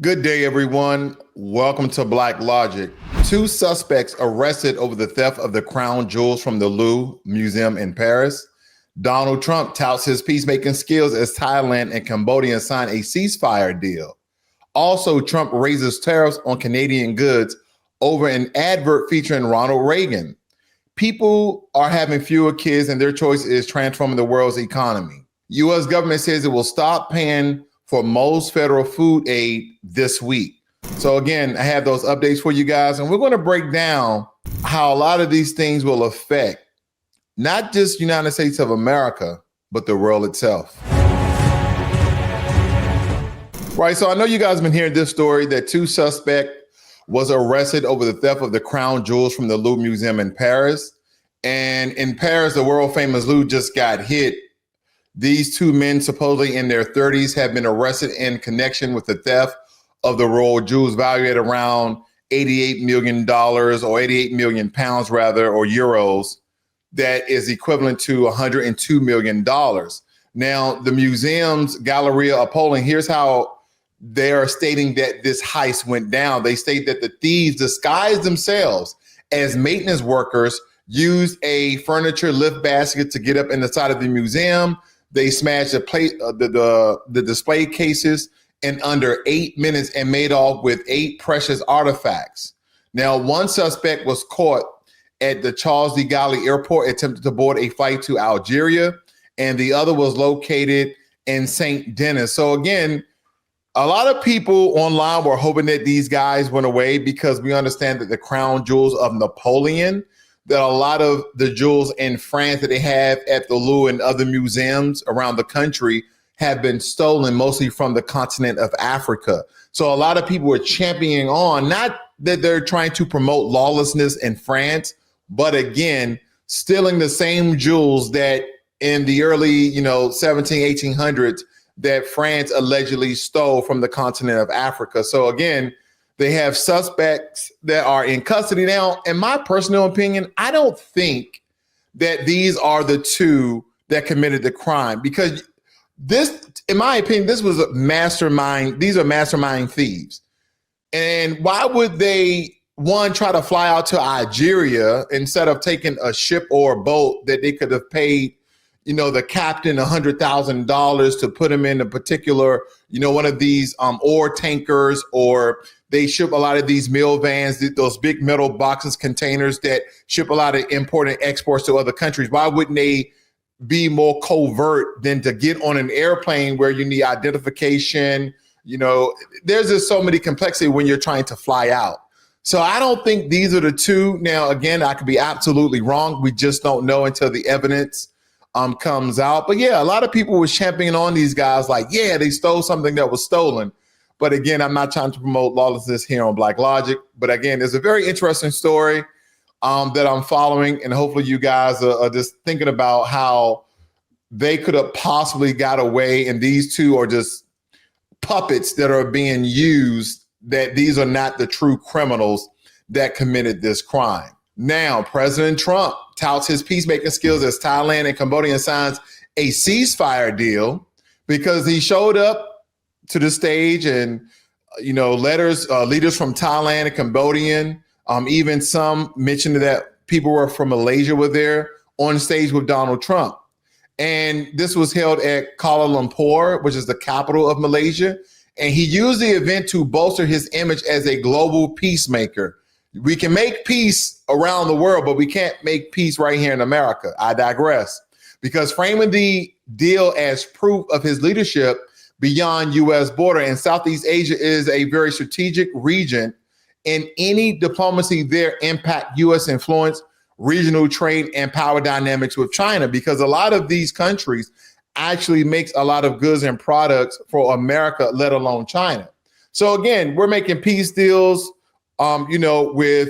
Good day, everyone. Welcome to Blacklogic. Two suspects arrested over the theft of the crown jewels from the Louvre Museum in Paris. Donald Trump touts his peacemaking skills as Thailand and Cambodia sign a ceasefire deal. Also, Trump raises tariffs on Canadian goods over an advert featuring Ronald Reagan. People are having fewer kids and their choice is transforming the world's economy. U.S. government says it will stop paying for most federal food aid this week. So again, I have those updates for you guys, and we're going to break down how a lot of these things will affect not just United States of America, but the world itself. Right, so I know you guys have been hearing this story that two suspects was arrested over the theft of the crown jewels from the Louvre Museum in Paris. And in Paris, the world famous Louvre just got hit. These two men, supposedly in their 30s, have been arrested in connection with the theft of the royal jewels valued at around $88 million or 88 million pounds rather, or euros. That is equivalent to $102 million. Now, the museum's Galleria of Poland, here's how they are stating that this heist went down. They state that the thieves disguised themselves as maintenance workers, used a furniture lift basket to get up in the side of the museum. They smashed the display cases in under 8 minutes and made off with 8 precious artifacts. Now, one suspect was caught at the Charles de Gaulle airport, attempted to board a flight to Algeria, and the other was located in St. Denis. So again, a lot of people online were hoping that these guys went away because we understand that the crown jewels of Napoleon, that a lot of the jewels in France that they have at the Louvre and other museums around the country have been stolen, mostly from the continent of Africa. So a lot of people are championing on, not that they're trying to promote lawlessness in France, but again, stealing the same jewels that in the early, 1800s that France allegedly stole from the continent of Africa. So again, they have suspects that are in custody now. In my personal opinion, I don't think that these are the two that committed the crime, because this, in my opinion, this was a mastermind. These are mastermind thieves. And why would they, one, try to fly out to Algeria instead of taking a ship or a boat that they could have paid, the captain $100,000 to put him in a particular, one of these ore tankers, or they ship a lot of these mill vans, those big metal boxes, containers that ship a lot of import and exports to other countries. Why wouldn't they be more covert than to get on an airplane where you need identification? There's just so many complexity when you're trying to fly out. So I don't think these are the two. Now, again, I could be absolutely wrong. We just don't know until the evidence comes out. But yeah, a lot of people were championing on these guys like, yeah, they stole something that was stolen. But again, I'm not trying to promote lawlessness here on Blacklogic. But again, it's a very interesting story that I'm following. And hopefully you guys are just thinking about how they could have possibly got away. And these two are just puppets that are being used, that these are not the true criminals that committed this crime. Now, President Trump touts his peacemaking skills as Thailand and Cambodia signs a ceasefire deal because he showed up to the stage and, leaders from Thailand and Cambodian, even some mentioned that people were from Malaysia were there on stage with Donald Trump. And this was held at Kuala Lumpur, which is the capital of Malaysia. And he used the event to bolster his image as a global peacemaker. We can make peace around the world, but we can't make peace right here in America. I digress. Because framing the deal as proof of his leadership beyond U.S. border, and Southeast Asia is a very strategic region, and any diplomacy there impact U.S. influence, regional trade, and power dynamics with China, because a lot of these countries actually makes a lot of goods and products for America, let alone China. So again, we're making peace deals, with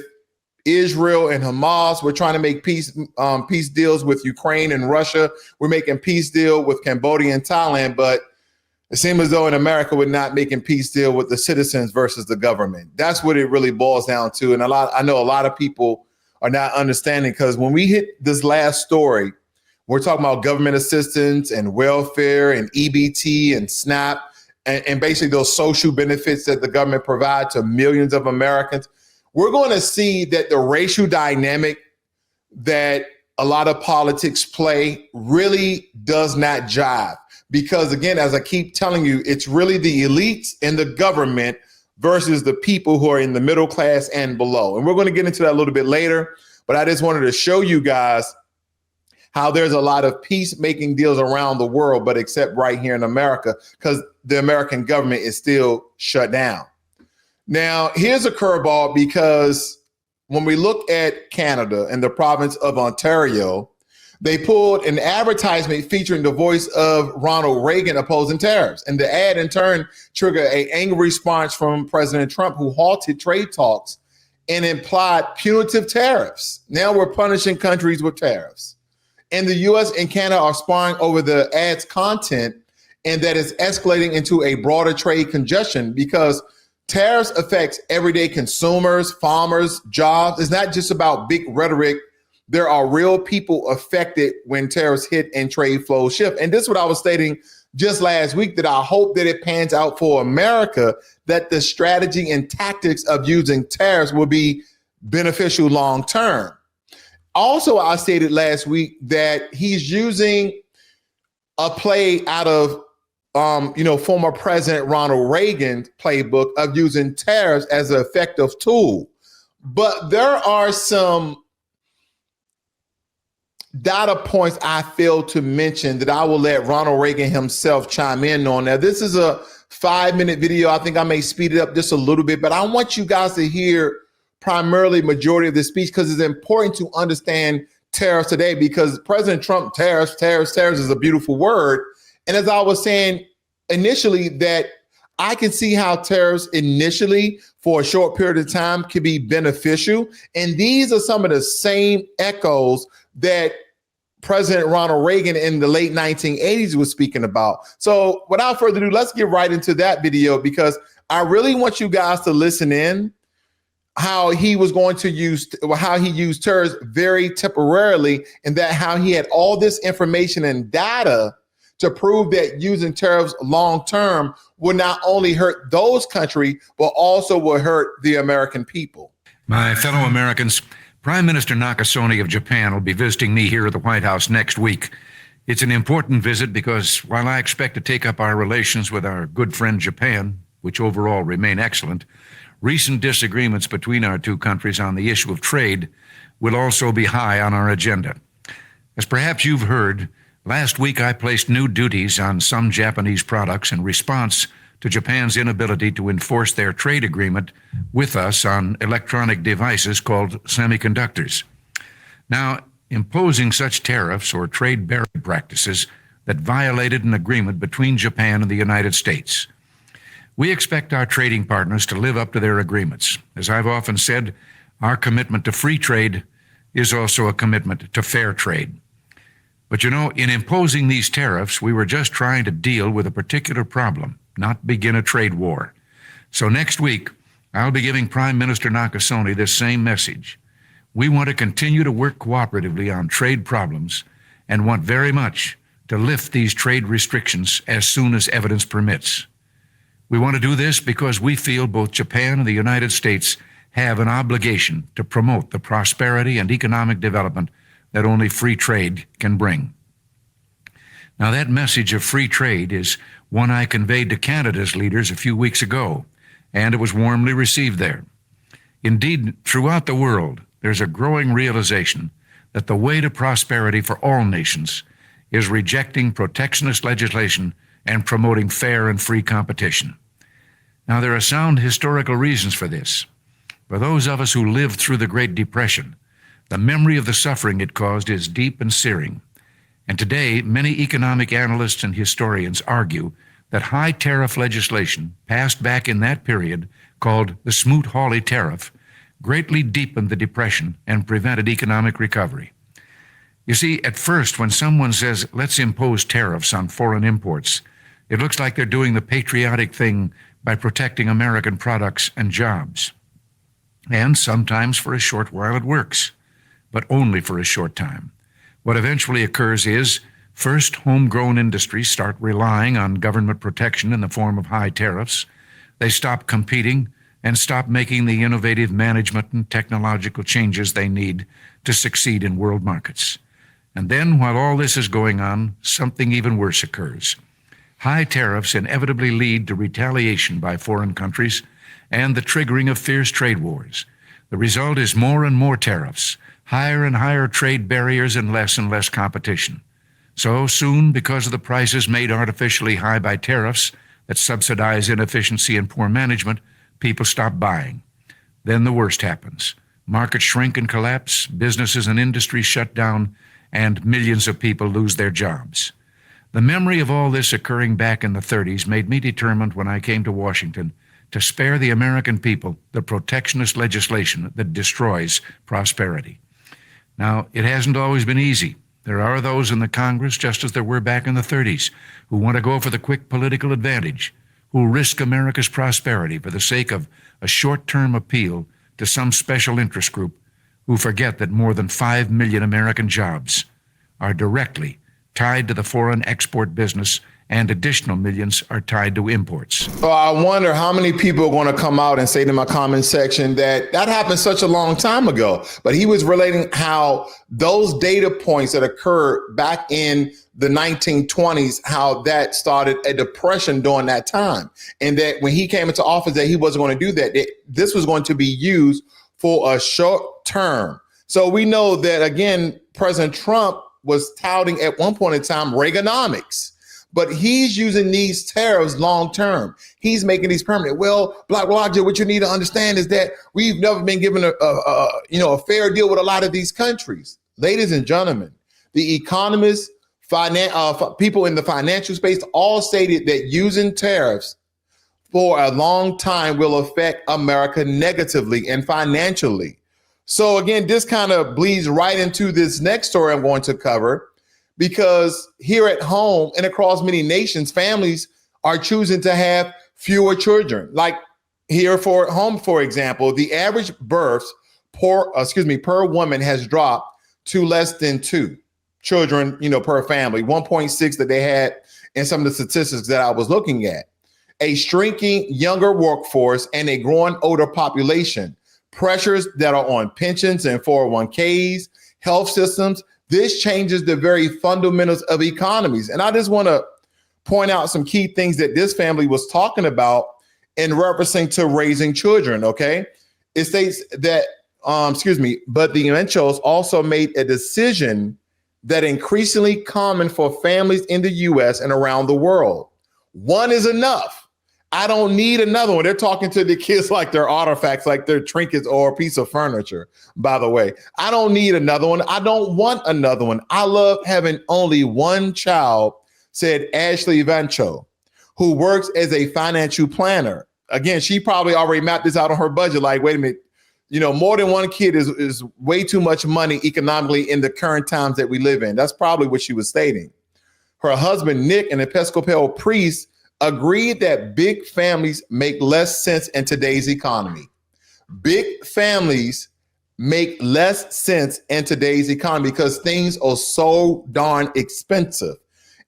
Israel and Hamas. We're trying to make peace deals with Ukraine and Russia. We're making peace deal with Cambodia and Thailand, but it seems as though in America we're not making peace deal with the citizens versus the government. That's what it really boils down to. And I know a lot of people are not understanding, because when we hit this last story, we're talking about government assistance and welfare and EBT and SNAP. and basically those social benefits that the government provide to millions of Americans, we're going to see that the racial dynamic that a lot of politics play really does not jive. Because again, as I keep telling you, it's really the elites and the government versus the people who are in the middle class and below. And we're going to get into that a little bit later, but I just wanted to show you guys how there's a lot of peacemaking deals around the world, but except right here in America, because the American government is still shut down. Now, here's a curveball, because when we look at Canada and the province of Ontario, they pulled an advertisement featuring the voice of Ronald Reagan opposing tariffs. And the ad in turn triggered an angry response from President Trump, who halted trade talks and implied punitive tariffs. Now we're punishing countries with tariffs. And the US and Canada are sparring over the ad's content, and that is escalating into a broader trade congestion, because tariffs affects everyday consumers, farmers, jobs. It's not just about big rhetoric. There are real people affected when tariffs hit and trade flows shift. And this is what I was stating just last week, that I hope that it pans out for America, that the strategy and tactics of using tariffs will be beneficial long term. Also, I stated last week that he's using a play out of former President Ronald Reagan's playbook of using tariffs as an effective tool. But there are some data points I failed to mention that I will let Ronald Reagan himself chime in on. Now, this is a 5-minute video. I think I may speed it up just a little bit, but I want you guys to hear primarily majority of the speech, because it's important to understand tariffs today, because President Trump, tariffs is a beautiful word. And as I was saying initially, that I can see how tariffs initially for a short period of time can be beneficial. And these are some of the same echoes that President Ronald Reagan in the late 1980s was speaking about. So without further ado, let's get right into that video, because I really want you guys to listen in how he was going to use, how he used tariffs very temporarily, and that how he had all this information and data to prove that using tariffs long term would not only hurt those countries, but also will hurt the American people. My fellow Americans, Prime Minister Nakasone of Japan will be visiting me here at the White House next week. It's an important visit because while I expect to take up our relations with our good friend Japan, which overall remain excellent, recent disagreements between our two countries on the issue of trade will also be high on our agenda. As perhaps you've heard, last week I placed new duties on some Japanese products in response to Japan's inability to enforce their trade agreement with us on electronic devices called semiconductors. Now, imposing such tariffs or trade barrier practices that violated an agreement between Japan and the United States. We expect our trading partners to live up to their agreements. As I've often said, our commitment to free trade is also a commitment to fair trade. But you know, in imposing these tariffs, we were just trying to deal with a particular problem, not begin a trade war. So next week, I'll be giving Prime Minister Nakasone this same message. We want to continue to work cooperatively on trade problems and want very much to lift these trade restrictions as soon as evidence permits. We want to do this because we feel both Japan and the United States have an obligation to promote the prosperity and economic development that only free trade can bring. Now, that message of free trade is one I conveyed to Canada's leaders a few weeks ago, and it was warmly received there. Indeed, throughout the world, there's a growing realization that the way to prosperity for all nations is rejecting protectionist legislation and promoting fair and free competition. Now, there are sound historical reasons for this. For those of us who lived through the Great Depression, the memory of the suffering it caused is deep and searing. And today, many economic analysts and historians argue that high tariff legislation passed back in that period, called the Smoot-Hawley tariff, greatly deepened the Depression and prevented economic recovery. You see, at first, when someone says, let's impose tariffs on foreign imports, it looks like they're doing the patriotic thing by protecting American products and jobs. And sometimes for a short while it works, but only for a short time. What eventually occurs is First, homegrown industries start relying on government protection in the form of high tariffs. They stop competing and stop making the innovative management and technological changes they need to succeed in world markets. And then, while all this is going on, something even worse occurs. High tariffs inevitably lead to retaliation by foreign countries and the triggering of fierce trade wars. The result is more and more tariffs, higher and higher trade barriers, and less competition. So soon, because of the prices made artificially high by tariffs that subsidize inefficiency and poor management, people stop buying. Then the worst happens. Markets shrink and collapse, businesses and industries shut down, and millions of people lose their jobs. The memory of all this occurring back in the 30s made me determined when I came to Washington to spare the American people the protectionist legislation that destroys prosperity. Now, it hasn't always been easy. There are those in the Congress, just as there were back in the 30s, who want to go for the quick political advantage, who risk America's prosperity for the sake of a short-term appeal to some special interest group, who forget that more than 5 million American jobs are directly tied to the foreign export business, and additional millions are tied to imports. Well, I wonder how many people are going to come out and say to my comment section that happened such a long time ago. But he was relating how those data points that occurred back in the 1920s, how that started a depression during that time. And that when he came into office, that he wasn't going to do that. This was going to be used for a short term. So we know that, again, President Trump was touting at one point in time Reaganomics. But he's using these tariffs long term. He's making these permanent. Well, Blacklogic, what you need to understand is that we've never been given a fair deal with a lot of these countries. Ladies and gentlemen, the economists, people in the financial space all stated that using tariffs for a long time will affect America negatively and financially. So again, this kind of bleeds right into this next story I'm going to cover. Because here at home and across many nations, families are choosing to have fewer children. Like here for home, for example, the average births per woman has dropped to less than 2 children, per family, 1.6 that they had in some of the statistics that I was looking at. A shrinking younger workforce and a growing older population, pressures that are on pensions and 401ks, health systems. This changes the very fundamentals of economies. And I just want to point out some key things that this family was talking about in referencing to raising children, okay? It states that, but the Menchos also made a decision that increasingly common for families in the US and around the world. One is enough. I don't need another one. They're talking to the kids like they're artifacts, like they're trinkets or a piece of furniture, by the way. I don't need another one. I don't want another one. I love having only one child, said Ashley Vancho, who works as a financial planner. Again, she probably already mapped this out on her budget. Like, wait a minute, more than one kid is way too much money economically in the current times that we live in. That's probably what she was stating. Her husband, Nick, an Episcopal priest, agreed that big families make less sense in today's economy. Big families make less sense in today's economy because things are so darn expensive.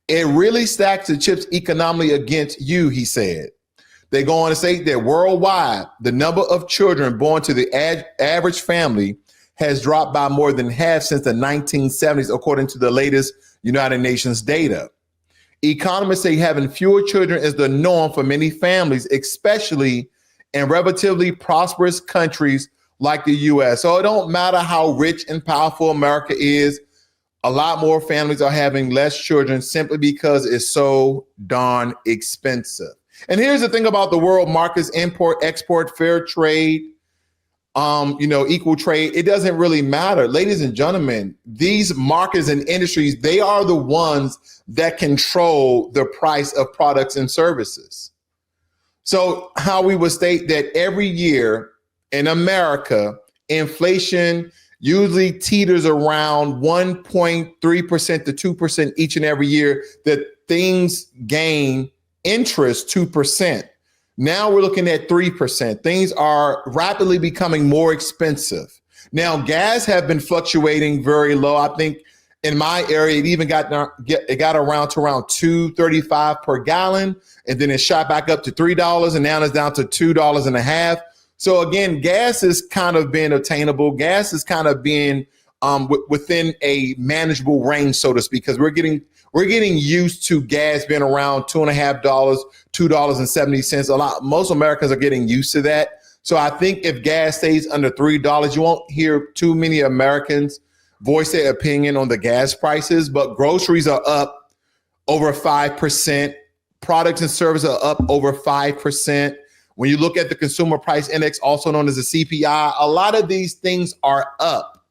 It really stacks the chips economically against you, he said. They go on to say that worldwide, the number of children born to the average family has dropped by more than half since the 1970s, according to the latest United Nations data. Economists say having fewer children is the norm for many families, especially in relatively prosperous countries like the US. So it don't matter how rich and powerful America is, a lot more families are having less children simply because it's so darn expensive. And here's the thing about the world markets: import, export, fair trade, equal trade. It doesn't really matter. Ladies and gentlemen, these markets and industries, they are the ones that control the price of products and services. So how we would state that every year in America, inflation usually teeters around 1.3% to 2% each and every year, that things gain interest 2%. Now we're looking at 3%. Things are rapidly becoming more expensive. Now, gas have been fluctuating very low. I think In my area, it even got around to around $2.35 per gallon, and then it shot back up to $3, and now it's down to $2.50. So again, gas is kind of being attainable. Gas is kind of being within a manageable range, so to speak, because we're getting used to gas being around $2.50, $2.70. Most Americans are getting used to that. So I think if gas stays under $3, you won't hear too many Americans voice their opinion on the gas prices. But groceries are up over 5%. Products and services are up over 5%. When you look at the consumer price index, also known as the CPI, a lot of these things are up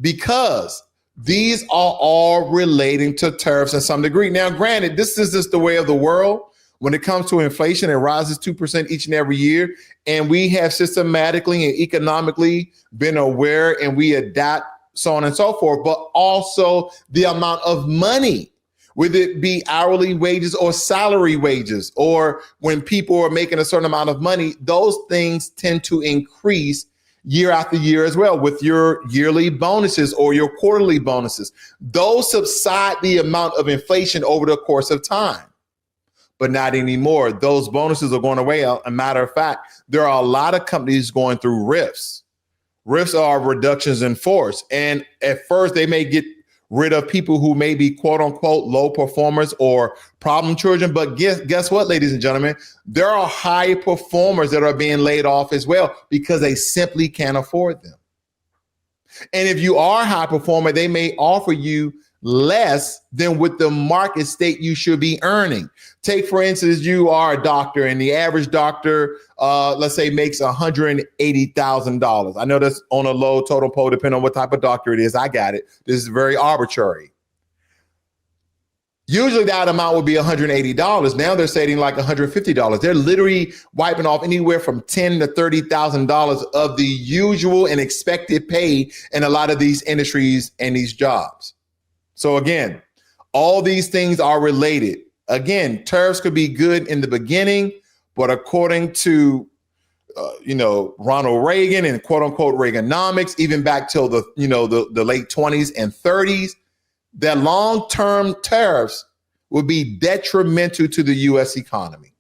because these are all relating to tariffs in some degree. Now, granted, this is just the way of the world. When it comes to inflation, it rises 2% each and every year. And we have systematically and economically been aware, and we adapt, so on and so forth. But also the amount of money, whether it be hourly wages or salary wages, or when people are making a certain amount of money, those things tend to increase year after year as well with your yearly bonuses or your quarterly bonuses. Those subside the amount of inflation over the course of time, but not anymore. Those bonuses are going away. A matter of fact, there are a lot of companies going through RIFs. RIFs are reductions in force. And at first they may get rid of people who may be quote unquote low performers or problem children. But guess what, ladies and gentlemen, there are high performers that are being laid off as well because they simply can't afford them. And if you are a high performer, they may offer you less than what the market state you should be earning. Take, for instance, you are a doctor and the average doctor, let's say, makes $180,000. I know that's on a low total pole, depending on what type of doctor it is. I got it. This is very arbitrary. Usually that amount would be $180. Now they're saying like $150. They're literally wiping off anywhere from $10,000 to $30,000 of the usual and expected pay in a lot of these industries and these jobs. So again, all these things are related. Again, tariffs could be good in the beginning, but according to Ronald Reagan and quote unquote Reaganomics, even back till the late 20s and 30s, that long-term tariffs will be detrimental to the U.S. economy.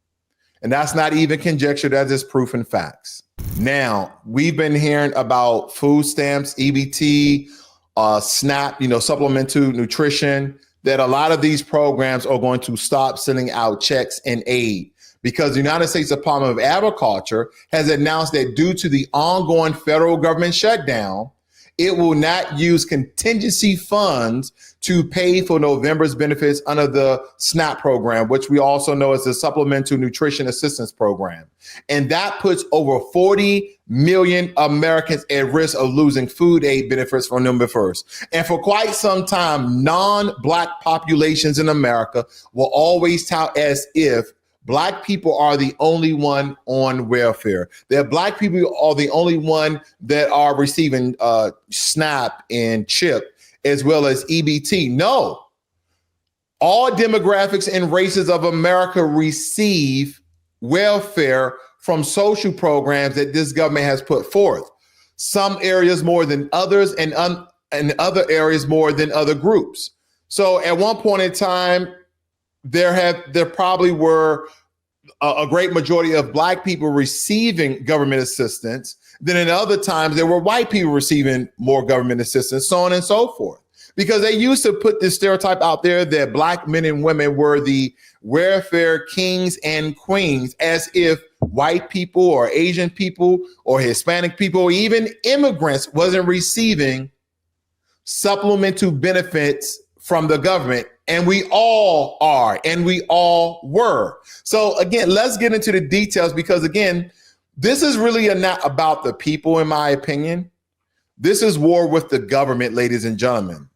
And that's not even conjecture, that is proof and facts. Now, we've been hearing about food stamps, EBT, SNAP, supplemental nutrition, that a lot of these programs are going to stop sending out checks and aid because the United States Department of Agriculture has announced that due to the ongoing federal government shutdown, it will not use contingency funds to pay for November's benefits under the SNAP program, which we also know as the Supplemental Nutrition Assistance Program. And that puts over 40 million Americans at risk of losing food aid benefits from November 1st. And for quite some time, non-Black populations in America will always tout as if Black people are the only one on welfare. That Black people are the only one that are receiving SNAP and CHIP as well as EBT. No, all demographics and races of America receive welfare from social programs that this government has put forth. Some areas more than others, and other areas more than other groups. So at one point in time, there probably were a great majority of Black people receiving government assistance. Then in other times, there were white people receiving more government assistance, so on and so forth. Because they used to put this stereotype out there that Black men and women were the welfare kings and queens, as if white people or Asian people or Hispanic people or even immigrants wasn't receiving supplemental benefits from the government. And we all are, and we all were. So again, let's get into the details because again, this is really not about the people, in my opinion. This is war with the government, ladies and gentlemen.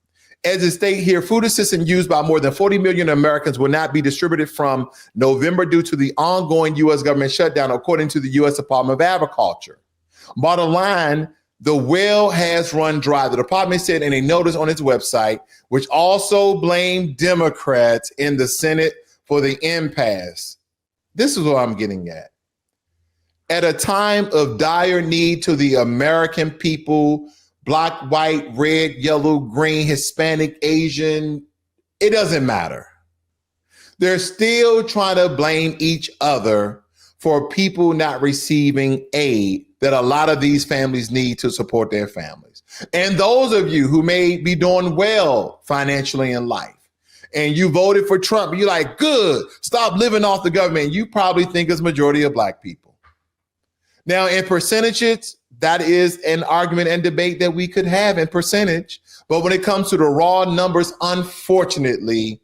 As it states here, food assistance used by more than 40 million Americans will not be distributed from November due to the ongoing U.S. government shutdown, according to the U.S. Department of Agriculture. Bottom line, the well has run dry. The department said in a notice on its website, which also blamed Democrats in the Senate for the impasse. This is what I'm getting at. At a time of dire need to the American people, black, white, red, yellow, green, Hispanic, Asian, it doesn't matter. They're still trying to blame each other for people not receiving aid that a lot of these families need to support their families. And those of you who may be doing well financially in life, and you voted for Trump, you're like, good, stop living off the government. You probably think it's majority of black people. Now, in percentages, that is an argument and debate that we could have in percentage. But when it comes to the raw numbers, unfortunately,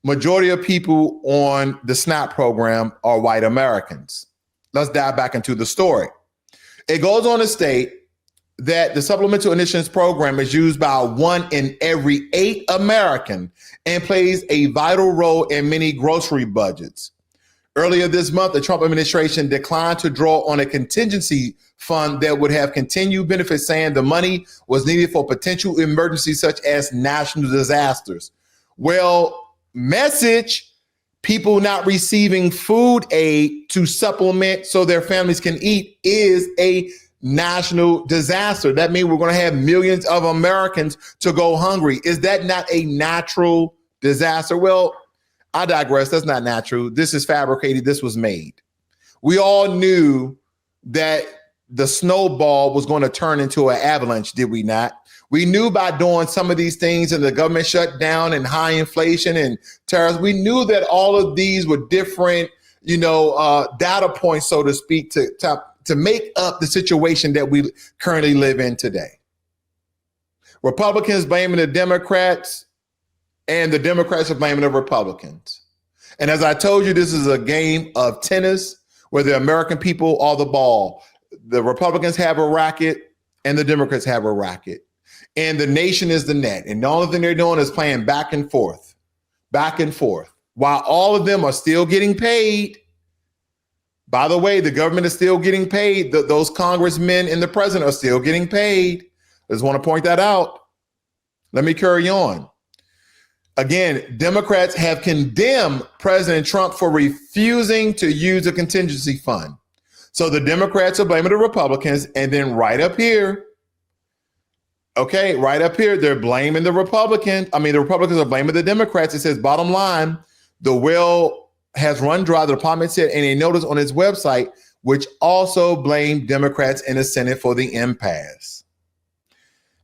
majority of people on the SNAP program are white Americans. Let's dive back into the story. It goes on to state that the Supplemental Initiatives Program is used by 1 in every 8 American and plays a vital role in many grocery budgets. Earlier this month, the Trump administration declined to draw on a contingency fund that would have continued benefits, saying the money was needed for potential emergencies such as national disasters. Well, message, people not receiving food aid to supplement so their families can eat is a national disaster. That means we're going to have millions of Americans to go hungry. Is that not a natural disaster? Well, I digress. That's not natural. This is fabricated. This was made. We all knew that the snowball was going to turn into an avalanche, did we not? We knew by doing some of these things and the government shutdown and high inflation and tariffs, we knew that all of these were different, data points, so to speak, to make up the situation that we currently live in today. Republicans blaming the Democrats, and the Democrats are blaming the Republicans. And as I told you, this is a game of tennis where the American people are the ball. The Republicans have a racket and the Democrats have a racket. And the nation is the net. And the only thing they're doing is playing back and forth, while all of them are still getting paid. By the way, the government is still getting paid. Those congressmen and the president are still getting paid. I just want to point that out. Let me carry on. Again, Democrats have condemned President Trump for refusing to use a contingency fund. So the Democrats are blaming the Republicans, and then right up here, they're blaming the Republicans. The Republicans are blaming the Democrats. It says, bottom line, the well has run dry, the department said in a notice on its website, which also blamed Democrats in the Senate for the impasse.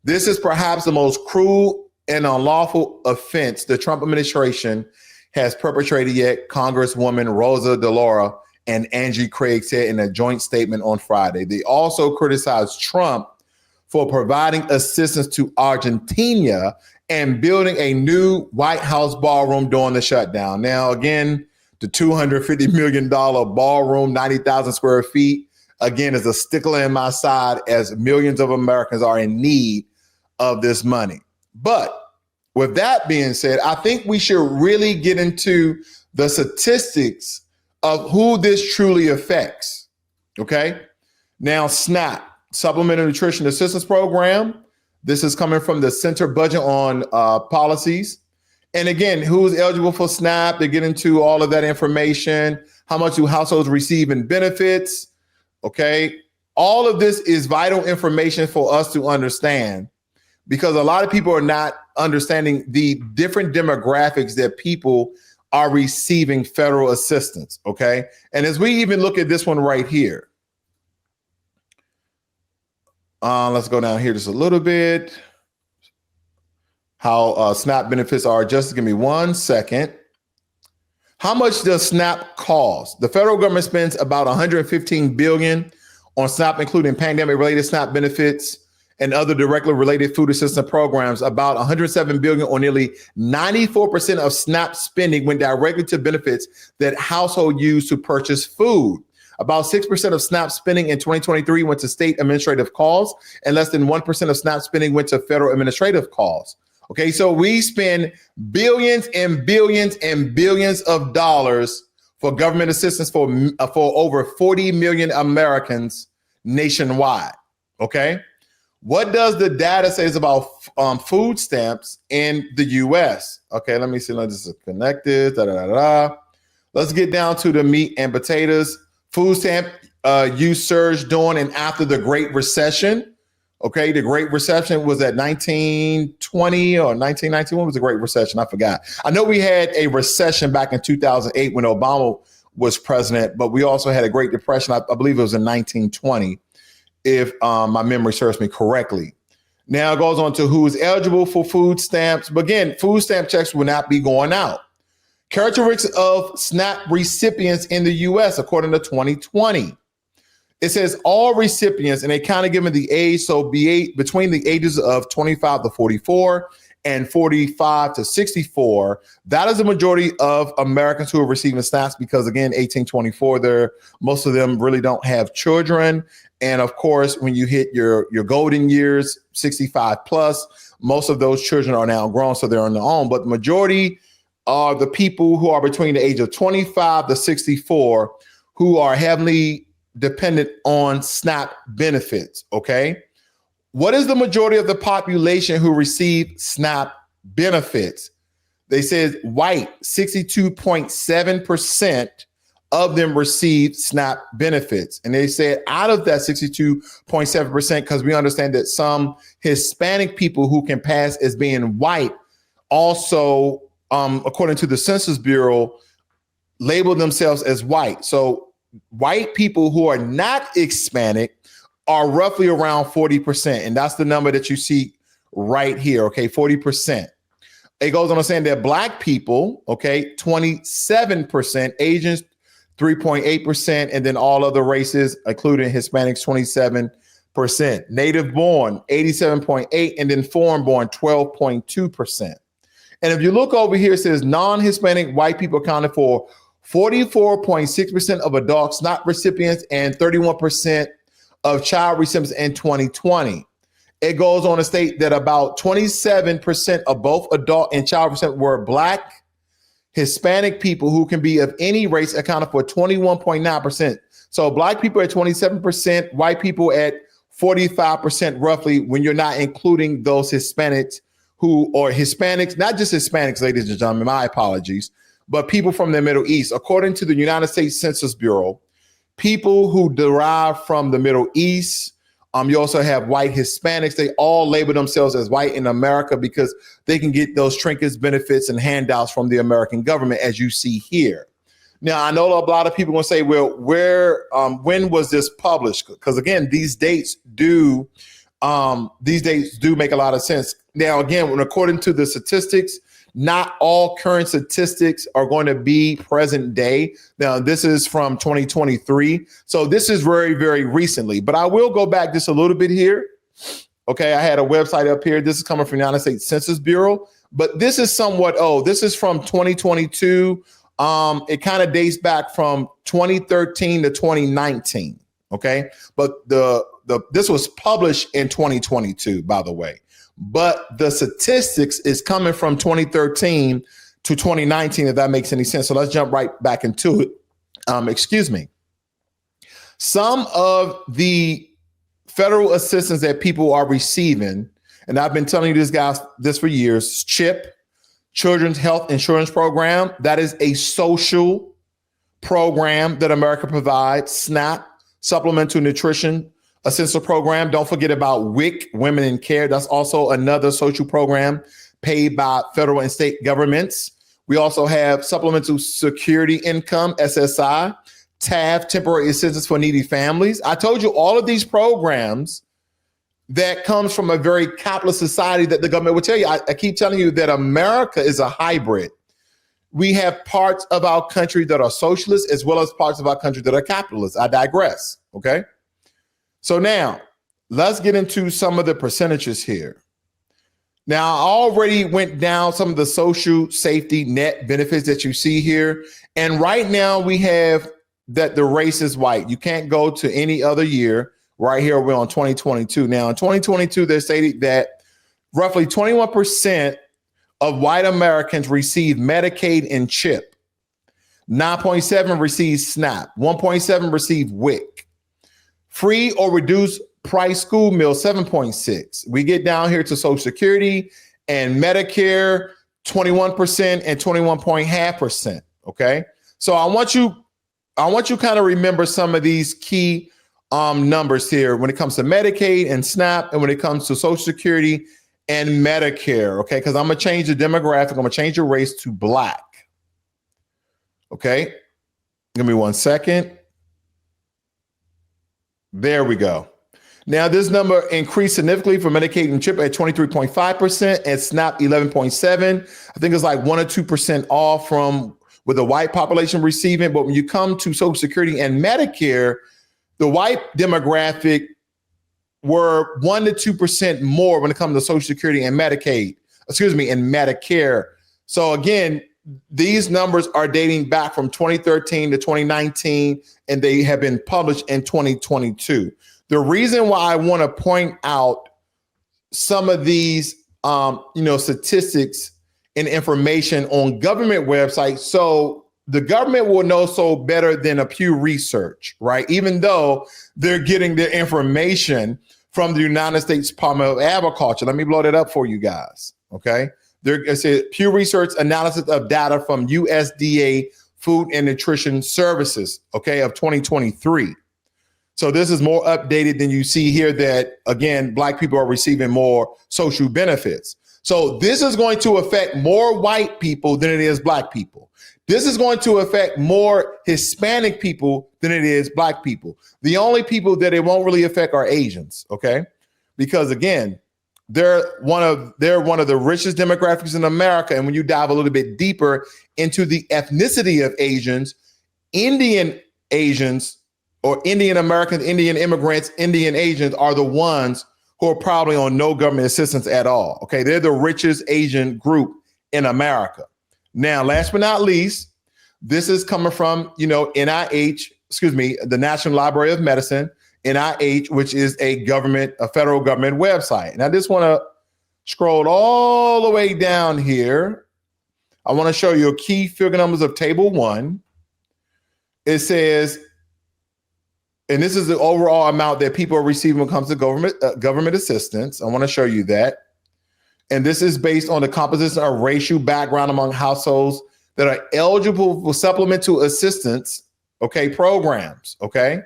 This is perhaps the most cruel and unlawful offense the Trump administration has perpetrated yet, Congresswoman Rosa DeLauro and Angie Craig said in a joint statement on Friday. They also criticized Trump for providing assistance to Argentina and building a new White House ballroom during the shutdown. Now, again, the $250 million ballroom, 90,000 square feet, again, is a stickler in my side as millions of Americans are in need of this money. But with that being said, I think we should really get into the statistics of who this truly affects. Okay. Now, SNAP, Supplemental Nutrition Assistance Program. This is coming from the Center Budget on Policies. And again, who's eligible for SNAP? They get into all of that information. How much do households receive in benefits? Okay. All of this is vital information for us to understand, because a lot of people are not understanding the different demographics that people are receiving federal assistance, okay? And as we even look at this one right here, let's go down here just a little bit. How SNAP benefits are, just give me 1 second. How much does SNAP cost? The federal government spends about $115 billion on SNAP, including pandemic-related SNAP benefits and other directly related food assistance programs. About $107 billion, or nearly 94% of SNAP spending, went directly to benefits that households use to purchase food. About 6% of SNAP spending in 2023 went to state administrative costs, and less than 1% of SNAP spending went to federal administrative costs. Okay, so we spend billions and billions and billions of dollars for government assistance for over 40 million Americans nationwide. Okay. What does the data say about food stamps in the U.S.? Okay, let me see. Let's just connect this. Let's get down to the meat and potatoes. Food stamp use surged during and after the Great Recession. Okay, the Great Recession was at 1920 or 1919. What was the Great Recession? I forgot. I know we had a recession back in 2008 when Obama was president, but we also had a Great Depression. I believe it was in 1920, if my memory serves me correctly. Now it goes on to who is eligible for food stamps. But again, food stamp checks will not be going out. Characteristics of SNAP recipients in the U.S. according to 2020. It says all recipients, and they kind of given the age, so between the ages of 25 to 44 and 45 to 64. That is the majority of Americans who are receiving SNAPs because, again, 1824, most of them really don't have children. And of course, when you hit your golden years, 65 plus, most of those children are now grown, so they're on their own. But the majority are the people who are between the age of 25 to 64 who are heavily dependent on SNAP benefits, okay? What is the majority of the population who receive SNAP benefits? They said white, 62.7% of them receive SNAP benefits. And they said out of that 62.7%, because we understand that some Hispanic people who can pass as being white also, according to the Census Bureau, label themselves as white. So white people who are not Hispanic are roughly around 40%. And that's the number that you see right here, okay, 40%. It goes on to saying that black people, okay, 27%, Asians, 3.8%, and then all other races, including Hispanics, 27%. Native born, 87.8%, and then foreign born, 12.2%. And if you look over here, it says non-Hispanic white people accounted for 44.6% of adult SNAP recipients and 31% of child recipients in 2020. It goes on to state that about 27% of both adult and child recipients were black, Hispanic people who can be of any race accounted for 21.9%. So black people at 27%, white people at 45% roughly, when you're not including those Hispanics Hispanics, not just Hispanics, ladies and gentlemen, my apologies, but people from the Middle East. According to the United States Census Bureau, people who derive from the Middle East, you also have white Hispanics. They all label themselves as white in America because they can get those trinkets, benefits, and handouts from the American government, as you see here. Now, I know a lot of people will say, well, when was this published? Because again, these dates do make a lot of sense. Now, again, according to the statistics, not all current statistics are going to be present day. Now, this is from 2023. So this is very, very recently. But I will go back just a little bit here. Okay, I had a website up here. This is coming from the United States Census Bureau. But this is somewhat old. This is from 2022. It kind of dates back from 2013 to 2019. Okay, but this was published in 2022, by the way. But the statistics is coming from 2013 to 2019, if that makes any sense. So let's jump right back into it. Excuse me. Some of the federal assistance that people are receiving, and I've been telling you this for years, CHIP, Children's Health Insurance Program. That is a social program that America provides. SNAP, Supplemental Nutrition Assistance Program. Don't forget about WIC, Women in Care. That's also another social program paid by federal and state governments. We also have Supplemental Security Income, SSI, TAF, Temporary Assistance for Needy Families. I told you all of these programs that comes from a very capitalist society that the government will tell you. I keep telling you that America is a hybrid. We have parts of our country that are socialist as well as parts of our country that are capitalist. I digress, okay? So now, let's get into some of the percentages here. Now, I already went down some of the social safety net benefits that you see here. And right now, we have that the race is white. You can't go to any other year. Right here, we're on 2022. Now, in 2022, they stated that roughly 21% of white Americans receive Medicaid and CHIP. 9.7 receive SNAP. 1.7 receive WIC. Free or reduced price school meals, 7.6. We get down here to Social Security and Medicare, 21% and 21.5%. Okay. So I want you kind of remember some of these key numbers here when it comes to Medicaid and SNAP, and when it comes to Social Security and Medicare. Okay, because I'm gonna change the demographic. I'm gonna change the race to Black. Okay, give me 1 second. There we go. Now, this number increased significantly for Medicaid and CHIP at 23.5% and SNAP 11.7%. I think it's like 1 or 2% off from with the white population receiving. But when you come to Social Security and Medicare, the white demographic were 1 to 2% more when it comes to Social Security and Medicaid, and Medicare. So again, these numbers are dating back from 2013 to 2019, and they have been published in 2022. The reason why I want to point out some of these, statistics and information on government websites, so the government will know so better than a Pew Research, right? Even though they're getting their information from the United States Department of Agriculture. Let me blow that up for you guys, okay? It's a Pew Research analysis of data from USDA Food and Nutrition Services, okay, of 2023. So this is more updated than you see here that, again, Black people are receiving more social benefits. So this is going to affect more white people than it is Black people. This is going to affect more Hispanic people than it is Black people. The only people that it won't really affect are Asians, okay? Because again, they're one of the richest demographics in America. And when you dive a little bit deeper into the ethnicity of Asians, Indian Asians or Indian Americans, Indian immigrants, Indian Asians are the ones who are probably on no government assistance at all. Okay, they're the richest Asian group in America. Now, last but not least, this is coming from, NIH, the National Library of Medicine, NIH, which is a federal government website. And I just want to scroll all the way down here. I want to show you key figure numbers of Table 1. It says, and this is the overall amount that people are receiving when it comes to government assistance. I want to show you that. And this is based on the composition of racial background among households that are eligible for supplemental assistance, programs, And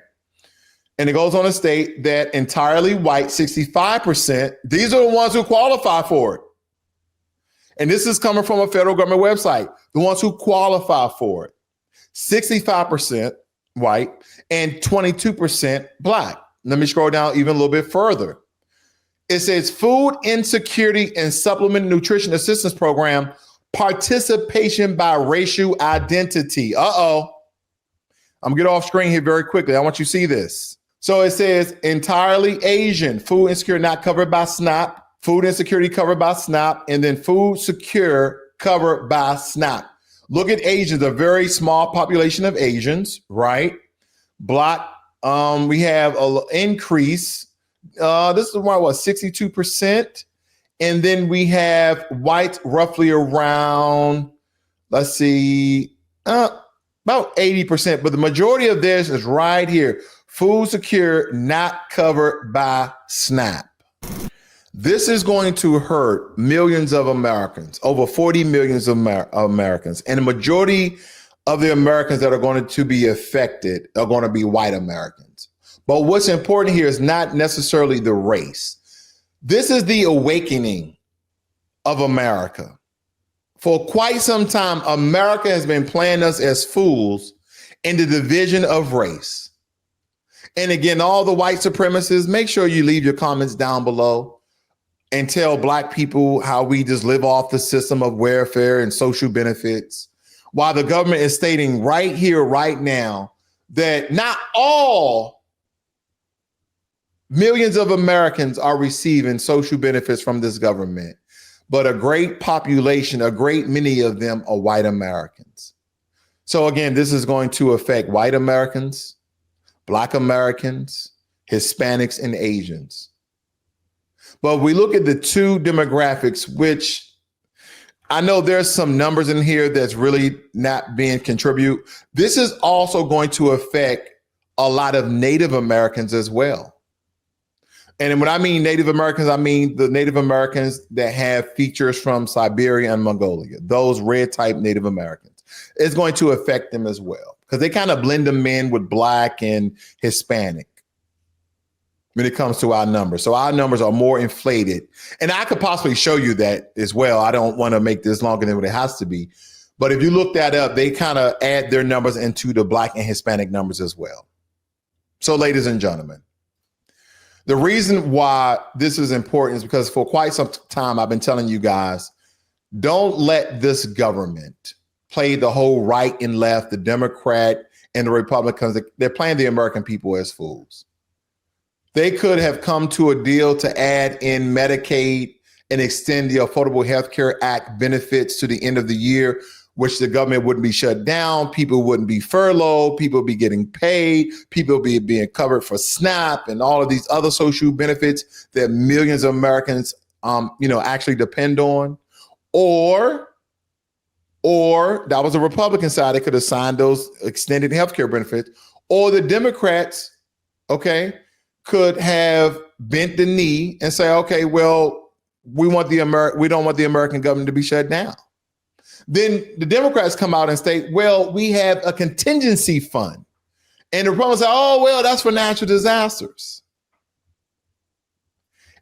it goes on to state that entirely white, 65%, these are the ones who qualify for it. And this is coming from a federal government website, the ones who qualify for it. 65% white and 22% Black. Let me scroll down even a little bit further. It says food insecurity and supplement nutrition assistance program participation by racial identity. I'm gonna get off screen here very quickly. I want you to see this. So it says entirely Asian, food insecurity not covered by SNAP, food insecurity covered by SNAP, and then food secure covered by SNAP. Look at Asians, a very small population of Asians, right? Black, we have an increase. This is what, 62%? And then we have white roughly around, let's see, about 80%. But the majority of this is right here. Food secure, not covered by SNAP. This is going to hurt millions of Americans, over 40 million Americans. And the majority of the Americans that are going to be affected are going to be white Americans. But what's important here is not necessarily the race. This is the awakening of America. For quite some time, America has been playing us as fools in the division of race. And again, all the white supremacists, make sure you leave your comments down below and tell Black people how we just live off the system of welfare and social benefits, while the government is stating right here, right now, that not all millions of Americans are receiving social benefits from this government, but a great population, a great many of them are white Americans. So again, this is going to affect white Americans, Black Americans, Hispanics, and Asians. But we look at the two demographics, which I know there's some numbers in here that's really not being contribute. This is also going to affect a lot of Native Americans as well. And when I mean Native Americans, I mean the Native Americans that have features from Siberia and Mongolia, those red type Native Americans. It's going to affect them as well because they kind of blend them in with Black and Hispanic. when it comes to our numbers. So our numbers are more inflated. And I could possibly show you that as well. I don't want to make this longer than what it has to be. But if you look that up, they kind of add their numbers into the Black and Hispanic numbers as well. So ladies and gentlemen, the reason why this is important is because for quite some time, I've been telling you guys, don't let this government play the whole right and left, the Democrat and the Republicans. They're playing the American people as fools. They could have come to a deal to add in Medicaid and extend the Affordable Health Care Act benefits to the end of the year, which the government wouldn't be shut down. People wouldn't be furloughed. People would be getting paid. People would be being covered for SNAP and all of these other social benefits that millions of Americans, actually depend on. Or that was the Republican side. They could have signed those extended healthcare benefits. Or the Democrats, could have bent the knee and say, okay, well, we don't want the American government to be shut down. Then the Democrats come out and state, well, we have a contingency fund. And the Republicans say, oh, well, that's for natural disasters.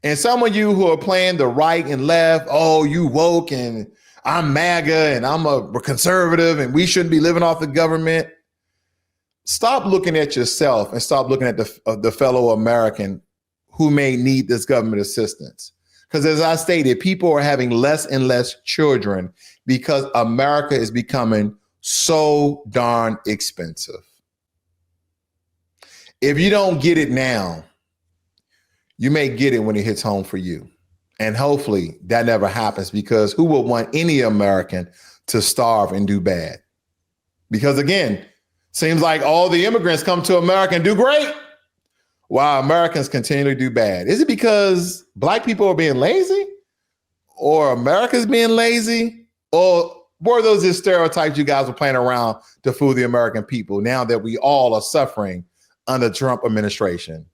And some of you who are playing the right and left, oh, you woke and I'm MAGA and I'm a conservative and we shouldn't be living off the government. Stop looking at yourself and stop looking at the fellow American who may need this government assistance. Because as I stated, people are having less and less children because America is becoming so darn expensive. If you don't get it now, you may get it when it hits home for you. And hopefully that never happens, because who would want any American to starve and do bad? Because again, seems like all the immigrants come to America and do great, while Americans continue to do bad. Is it because Black people are being lazy, or America's being lazy, or were those just stereotypes you guys were playing around to fool the American people now that we all are suffering under the Trump administration?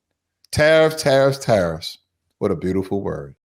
Tariffs, tariffs, tariffs. What a beautiful word.